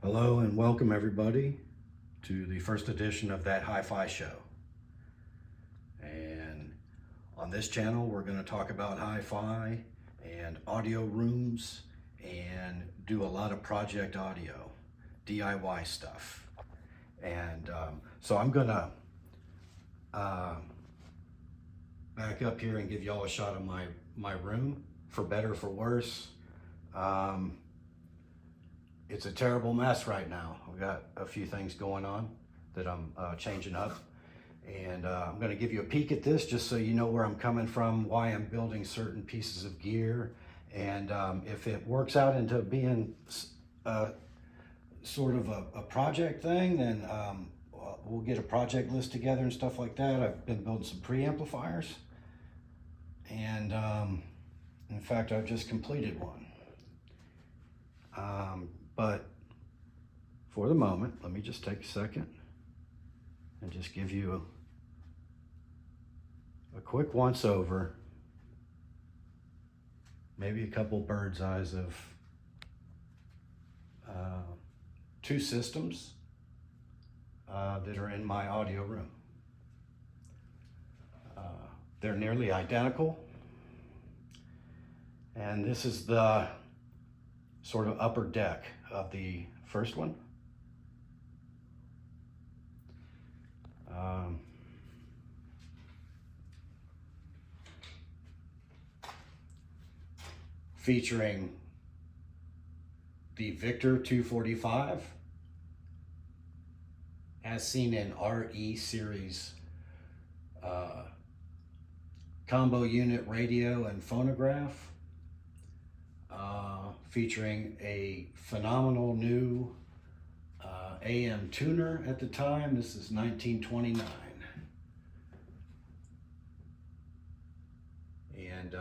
Hello and welcome everybody to the first edition of That HiFi Show. And on this channel we're going to talk about hi-fi and audio rooms and do a lot of project audio, DIY stuff. And so I'm going to back up here and give y'all a shot of my room, for better or for worse. It's a terrible mess right now. We've got a few things going on that I'm changing up. And I'm going to give you a peek at this just so you know where I'm coming from, why I'm building certain pieces of gear. And if it works out into being sort of a project thing, then we'll get a project list together and stuff like that. I've been building some preamplifiers. And in fact, I've just completed one. But for the moment, let me just take a second and just give you a quick once over, maybe a couple bird's eyes of two systems that are in my audio room. They're nearly identical, and this is the sort of upper deck of the first one. Featuring the Victor 245 as seen in RE series combo unit radio and phonograph, featuring a phenomenal new AM tuner at the time. This is 1929. And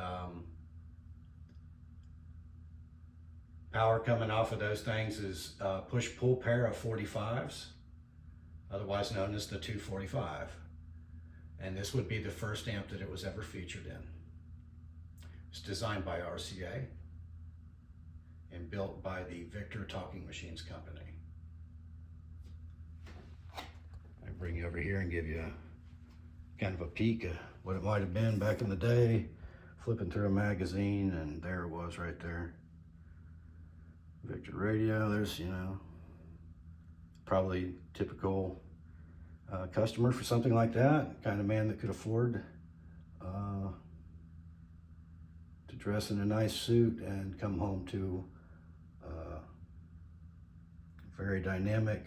power coming off of those things is push-pull pair of 45s, otherwise known as the 245. And this would be the first amp that it was ever featured in. It's designed by RCA and built by the Victor Talking Machines Company. I bring you over here and give you kind of a peek of what it might have been back in the day, flipping through a magazine, and there it was right there. Victor radio, there's, you know, probably typical customer for something like that, kind of man that could afford to dress in a nice suit and come home to a very dynamic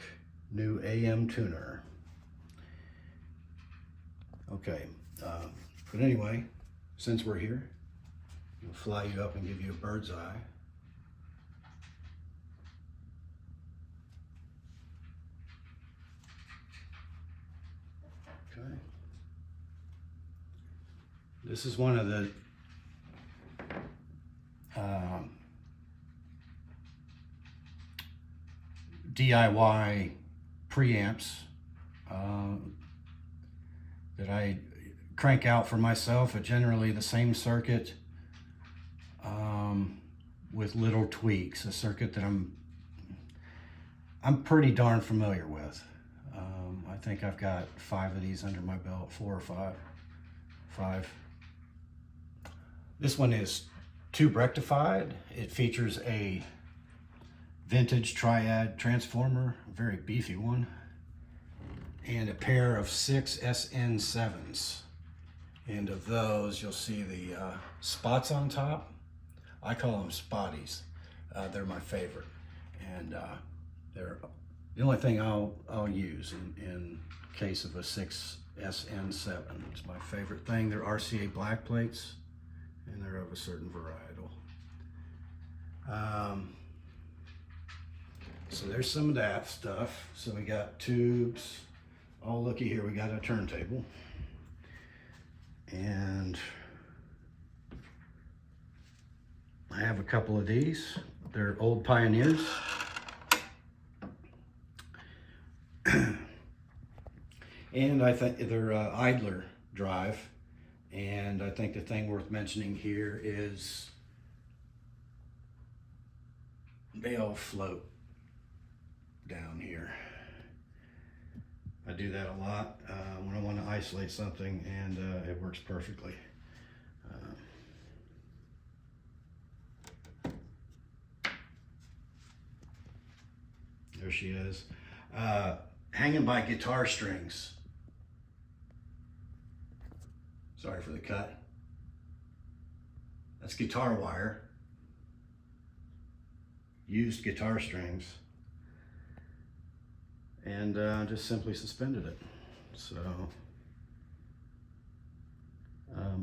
new AM tuner. Okay, but anyway, since we're here, I'll fly you up and give you a bird's eye. Okay. This is one of the DIY preamps that I crank out for myself, at generally the same circuit with little tweaks, a circuit that I'm pretty darn familiar with. I think I've got 5 of these under my belt, 4 or 5. This one is tube rectified. It features a vintage triad transformer, a very beefy one, and a pair of 6 SN7s. And of those, you'll see the spots on top. I call them spotties. They're my favorite. And they're the only thing I'll use in case of a 6 SN7. It's my favorite thing. They're RCA black plates, and they're of a certain varietal. So there's some of that stuff. So we got tubes. Oh, looky here, we got a turntable. And I have a couple of these. They're old Pioneers. And I think they're idler drive. And I think the thing worth mentioning here is they all float. down here. I do that a lot when I want to isolate something, and it works perfectly. There she is. Hanging by guitar strings. Sorry for the cut. That's guitar wire. Used guitar strings. And just simply suspended it. So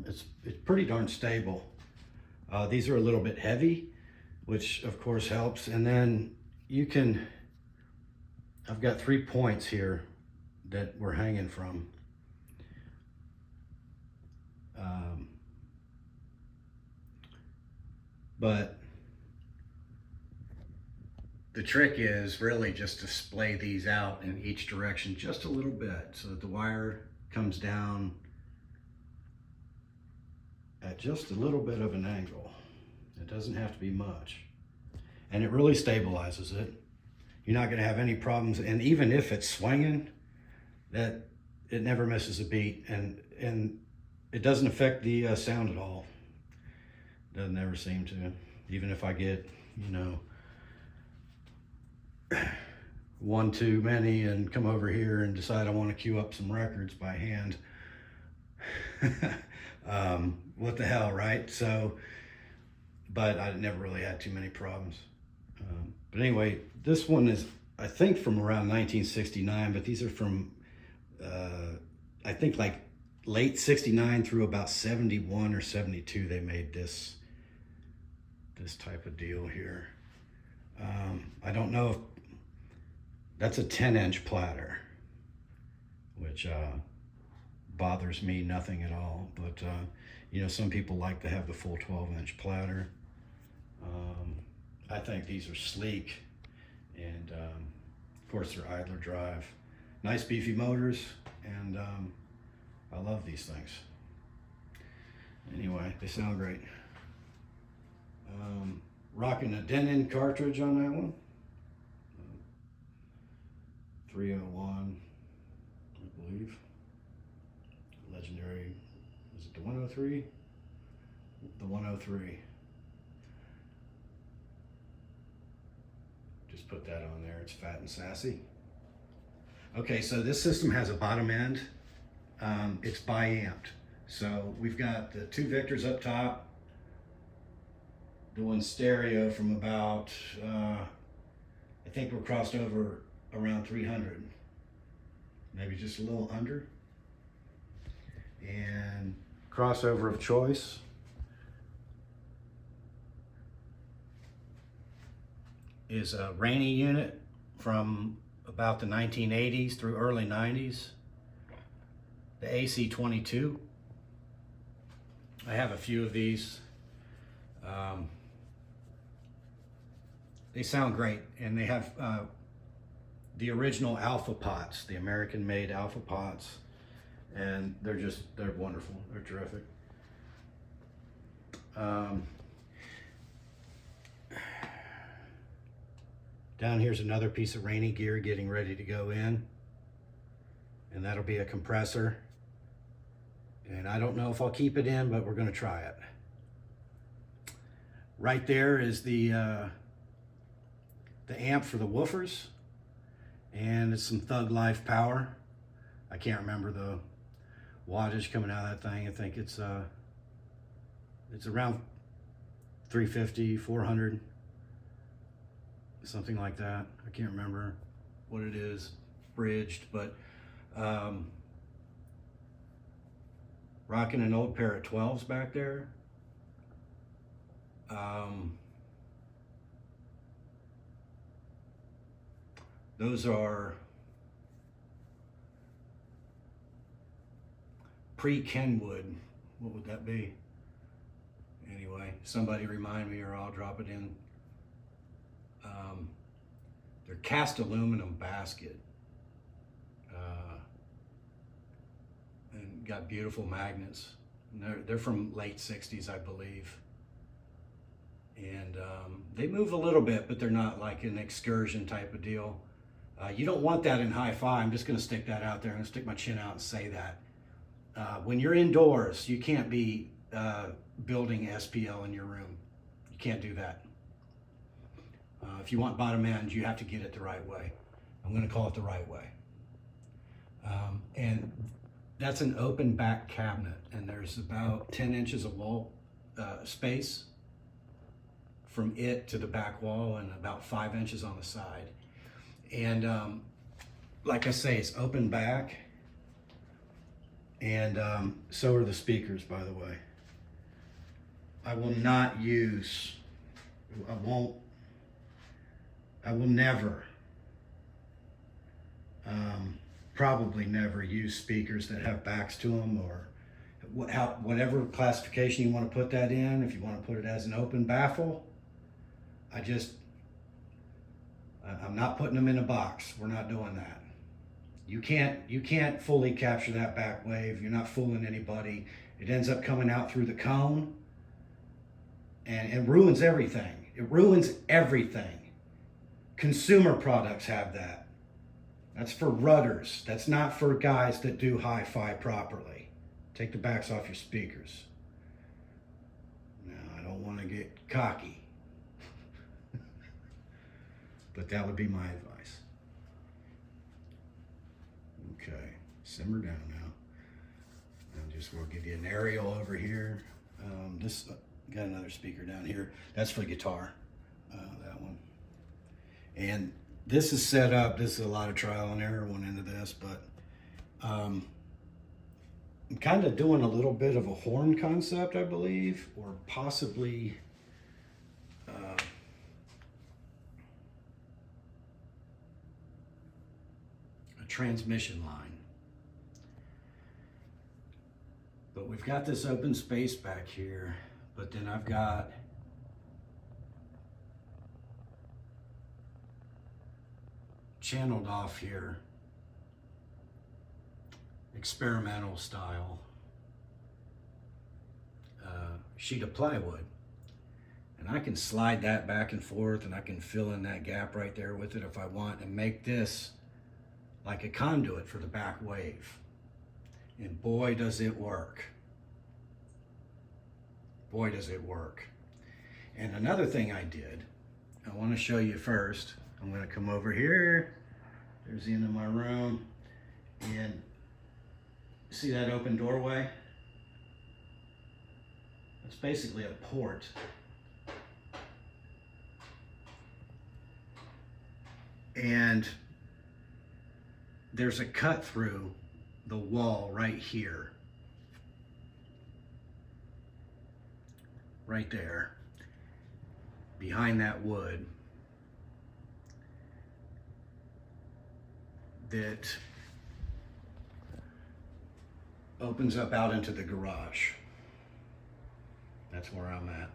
it's pretty darn stable. These are a little bit heavy, which of course helps. And then you can, I've got 3 points here that we're hanging from. But the trick is really just to splay these out in each direction just a little bit so that the wire comes down at just a little bit of an angle. It doesn't have to be much. And it really stabilizes it. You're not going to have any problems. And even if it's swinging, that it never misses a beat. And it doesn't affect the sound at all. Doesn't ever seem to. Even if I get, you know, one too many and come over here and decide I want to queue up some records by hand. What the hell, right? So, but I never really had too many problems. But anyway, this one is, I think, from around 1969, but these are from, I think, like late 69 through about 71 or 72, they made this type of deal here. I don't know if that's a 10-inch platter, which bothers me nothing at all. But you know, some people like to have the full 12-inch platter. I think these are sleek, and of course they're idler drive. Nice beefy motors, and I love these things. Anyway, they sound great. Rocking a Denon cartridge on that one. 301, I believe. Legendary, is it the 103? The 103. Just put that on there, it's fat and sassy. Okay, so this system has a bottom end. It's bi-amped. So we've got the 2 Victors up top, the one stereo from about, I think we're crossed over around 300, maybe just a little under. And crossover of choice is a Rainy unit from about the 1980s through early 90s. The AC-22. I have a few of these. They sound great, and they have the original Alpha pots, the American-made Alpha pots, and they're wonderful. They're terrific. Down here's another piece of Rainy gear getting ready to go in, and that'll be a compressor. And I don't know if I'll keep it in, but we're going to try it. Right there is the amp for the woofers, and it's some Thug Life power. I can't remember the wattage coming out of that thing. I think it's around 350, 400, something like that. I can't remember what it is, bridged, but rocking an old pair of 12s back there. Those are pre-Kenwood. What would that be? Anyway, somebody remind me or I'll drop it in. They're cast aluminum basket. And got beautiful magnets. And they're from late 60s, I believe. And they move a little bit, but they're not like an excursion type of deal. You don't want that in hi-fi. I'm just going to stick that out there. I'm going to stick my chin out and say that. When you're indoors, you can't be building SPL in your room. You can't do that. If you want bottom end, you have to get it the right way. I'm going to call it the right way. And that's an open back cabinet, and there's about 10 inches of wall space from it to the back wall, and about 5 inches on the side. And like I say, it's open back, and so are the speakers, by the way. I will not use, I will never, probably never use speakers that have backs to them, or whatever classification you want to put that in. If you want to put it as an open baffle, I'm not putting them in a box. We're not doing that. You can't fully capture that back wave. You're not fooling anybody. It ends up coming out through the cone, and it ruins everything. It ruins everything. Consumer products have that. That's for rudders. That's not for guys that do hi-fi properly. Take the backs off your speakers. Now, I don't want to get cocky, but that would be my advice. Okay, simmer down now. We'll give you an aerial over here. Got another speaker down here. That's for the guitar, that one. And this is set up, this is a lot of trial and error went into this, but I'm kind of doing a little bit of a horn concept, I believe, or possibly a transmission line. But we've got this open space back here, but then I've got channeled off here, experimental style, sheet of plywood. And I can slide that back and forth, and I can fill in that gap right there with it if I want, and make this like a conduit for the back wave. And boy, does it work. Boy, does it work. And another thing I did, I want to show you first. I'm going to come over here. There's the end of my room. And see that open doorway? It's basically a port. And there's a cut through the wall right here. Right there. Behind that wood. That opens up out into the garage. That's where I'm at.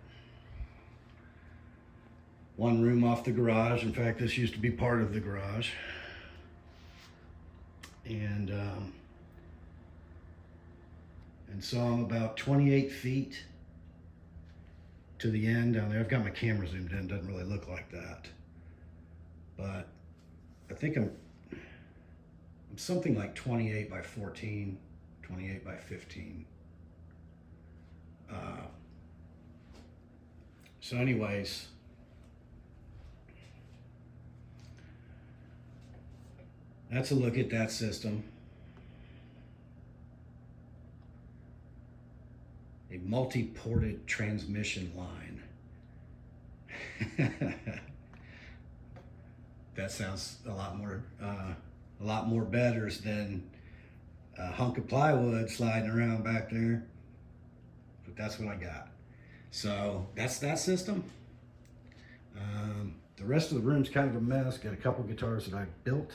One room off the garage. In fact, this used to be part of the garage. And so I'm about 28 feet to the end down there. I've got my camera zoomed in. Doesn't really look like that, but I think I'm something like 28 by 14, 28 by 15. So anyways, that's a look at that system. A multi-ported transmission line. That sounds a lot more better than a hunk of plywood sliding around back there. But that's what I got. So that's that system. The rest of the room's kind of a mess. Got a couple guitars that I built.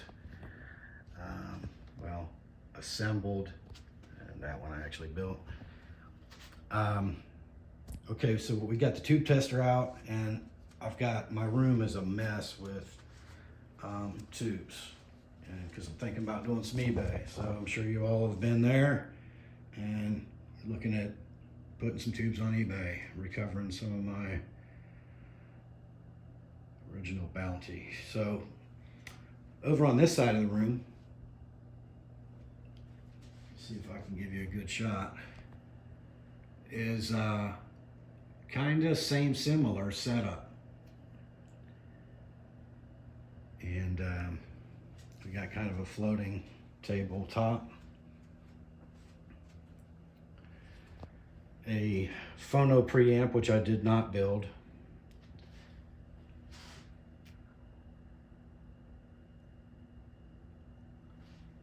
Well, assembled, and that one I actually built. Okay, so we got the tube tester out, and I've got, my room is a mess with tubes, and because I'm thinking about doing some eBay, so I'm sure you all have been there and looking at putting some tubes on eBay, recovering some of my original bounty. So Over on this side of the room, see if I can give you a good shot, is kind of similar setup. And we got kind of a floating tabletop. A phono preamp, which I did not build.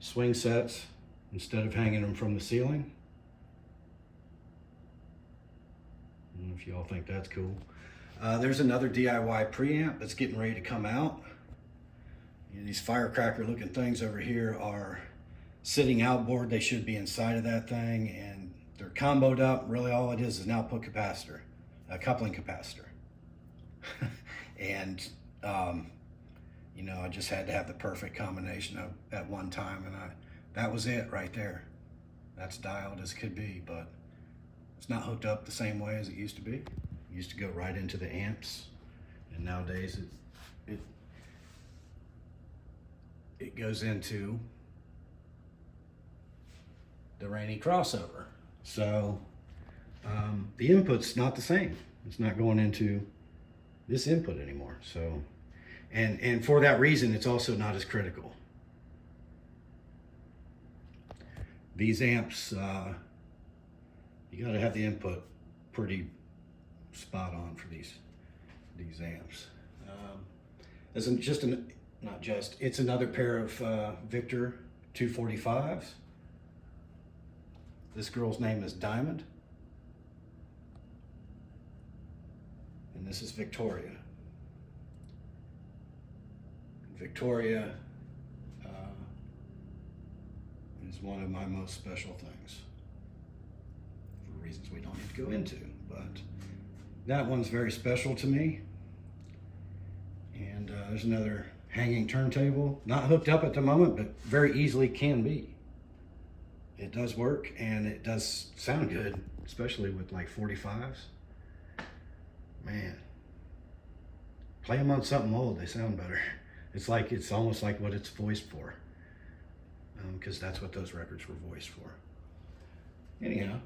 Swing sets instead of hanging them from the ceiling. I don't know if you all think that's cool. There's another DIY preamp that's getting ready to come out. These firecracker looking things over here are sitting outboard. They should be inside of that thing, and they're comboed up. Really all it is an output capacitor, a coupling capacitor. And you know, I just had to have the perfect combination of at one time, and that was it right there. That's dialed as could be, but it's not hooked up the same way as it used to be. It used to go right into the amps, and nowadays it goes into the rainy crossover. So the input's not the same. It's not going into this input anymore. So, and for that reason, it's also not as critical. These amps, you got to have the input pretty spot on for these amps. It's another pair of Victor 245s. This girl's name is Diamond. And this is Victoria. Victoria is one of my most special things, for reasons we don't need to go into, but that one's very special to me. And there's another hanging turntable, not hooked up at the moment, but very easily can be. It does work, and it does sound good, especially with like 45s. Man, play them on something old, they sound better. It's almost like what it's voiced for, because that's what those records were voiced for. Anyhow,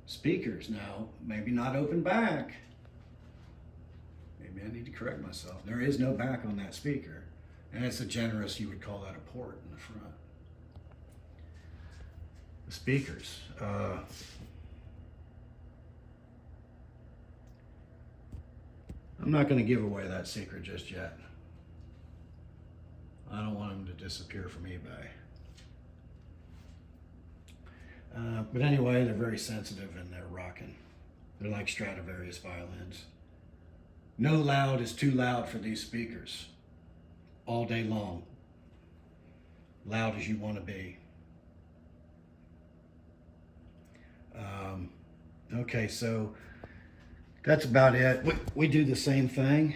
speakers now, maybe not open back. Maybe I need to correct myself. There is no back on that speaker, and it's a generous, you would call that a port in the front. The speakers. I'm not going to give away that secret just yet. I don't want them to disappear from eBay. But anyway, they're very sensitive and they're rocking. They're like Stradivarius violins. No loud is too loud for these speakers. All day long. Loud as you want to be. Okay, so that's about it. We do the same thing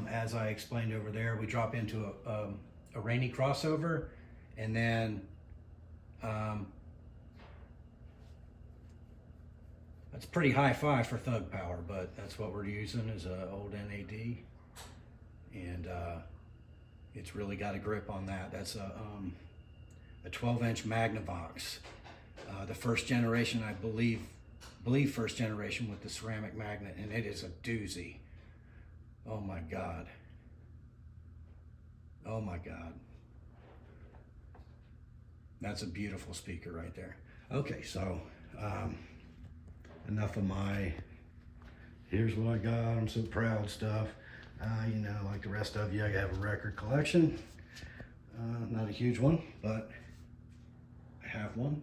as I explained over there. We drop into a rainy crossover, and then that's pretty hi-fi for thug power, but that's what we're using is an old NAD, and it's really got a grip on that. That's a 12-inch Magnavox, the first generation, I believe first generation with the ceramic magnet, and it is a doozy. Oh my God. Oh my God. That's a beautiful speaker right there. Okay, so enough of my here's what I got, I'm so proud stuff. You know, like the rest of you, I have a record collection. Not a huge one, but I have one.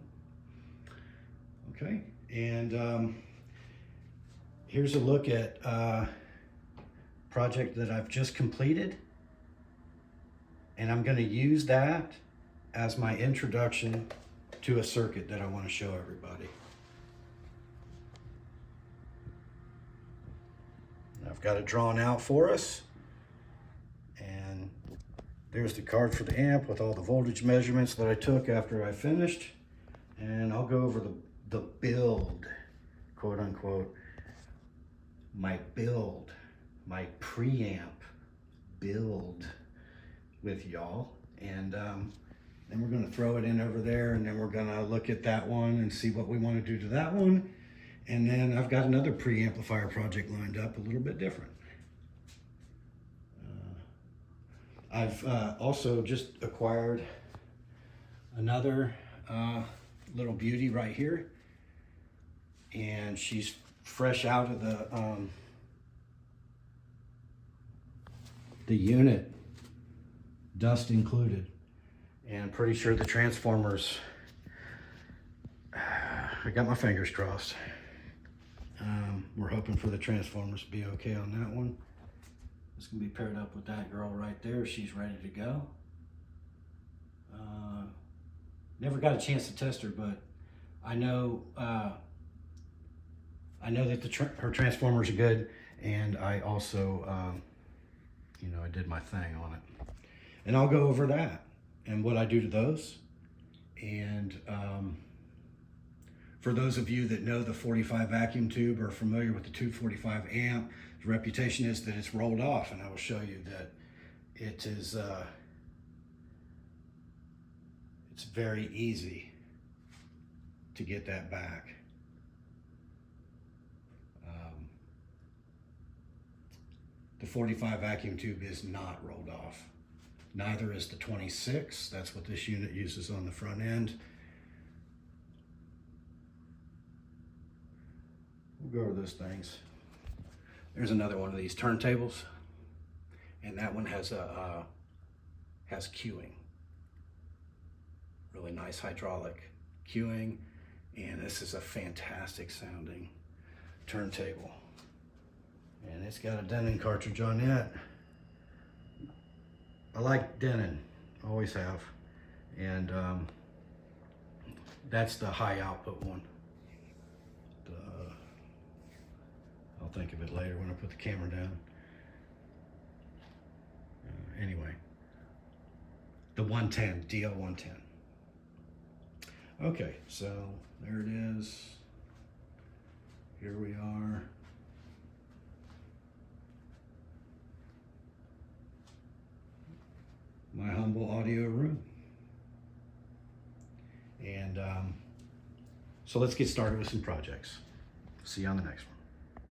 Okay, and here's a look at a project that I've just completed, and I'm going to use that as my introduction to a circuit that I want to show everybody. I've got it drawn out for us, and there's the card for the amp with all the voltage measurements that I took after I finished, and I'll go over the build, quote unquote, my preamp build with y'all. And then we're gonna throw it in over there, and then we're gonna look at that one and see what we wanna do to that one. And then I've got another preamplifier project lined up, a little bit different. I've also just acquired another little beauty right here, and she's fresh out of the unit, dust included, and I'm pretty sure the transformers, I got my fingers crossed. We're hoping for the transformers to be okay on that one. It's gonna be paired up with that girl right there. She's ready to go. Never got a chance to test her, but I know that her transformers are good, and I also, you know, I did my thing on it. And I'll go over that and what I do to those. And for those of you that know the 45 vacuum tube or are familiar with the 245 amp, the reputation is that it's rolled off, and I will show you that it is it's very easy to get that back. The 45 vacuum tube is not rolled off. Neither is the 26. That's what this unit uses on the front end. We'll go over those things. There's another one of these turntables, and that one has has cueing. Really nice hydraulic cueing, and this is a fantastic sounding turntable. And it's got a Denon cartridge on it. I like Denon, always have. And that's the high output one. I'll think of it later when I put the camera down. Anyway, the 110, DL110. Okay, so there it is. Here we are. My humble audio room. And so let's get started with some projects. See you on the next one.